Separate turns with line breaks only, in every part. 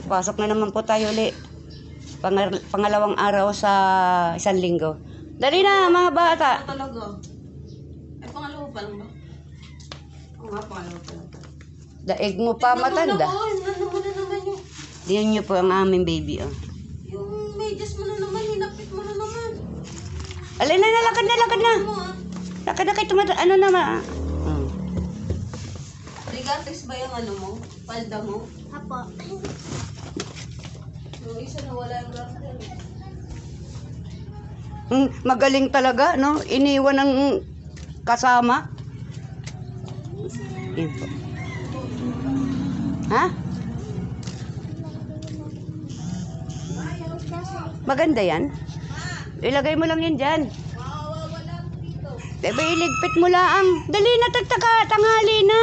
Pasok na naman po tayo ulit. Pangalawang araw sa isang linggo. Dali na mga bata.
Ano talaga? Ay, pangalawa pa lang ba? Oo nga, pangalawa pa lang.
Daig mo pa matanda.
Ano mo na naman yung...
Diyan nyo po ang aming baby. Oh.
Yung medyas mo na naman, hinapit mo na naman.
Alin na, lakad na.
Ano ah?
Lakad na kayo ano naman.
Regates ba yung ano mo? Palda mo?
Apo.
Yung isa na wala yung gastel.
Magaling talaga, no? Iniwan ng kasama. Yun po. Ha? Maganda yan. Ilagay mo lang yan dyan. Diba iligpit mo lang. Dali na, tanghali na.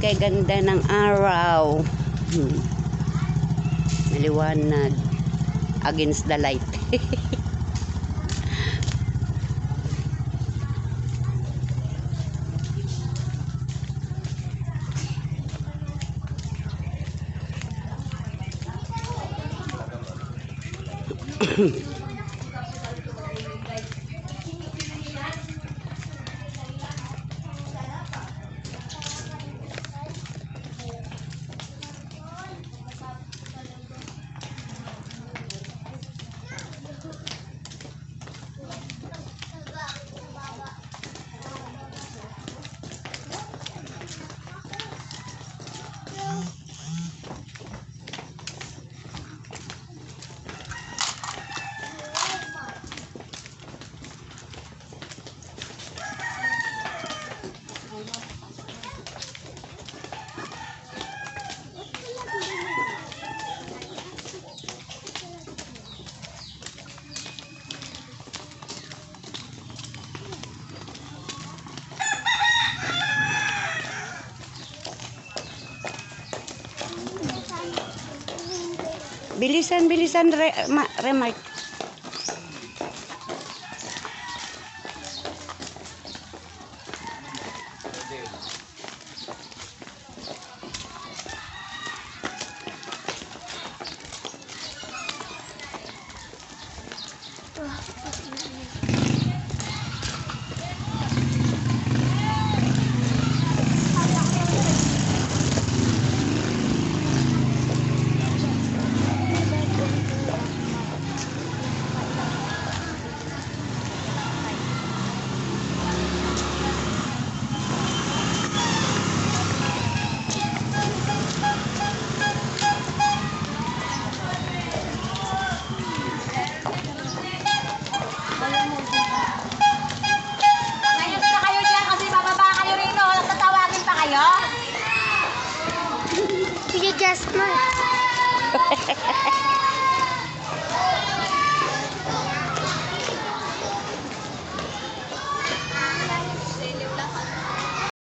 Kay ganda ng araw. Maliwanag against the light. Bilisan, Remark.
Sige, just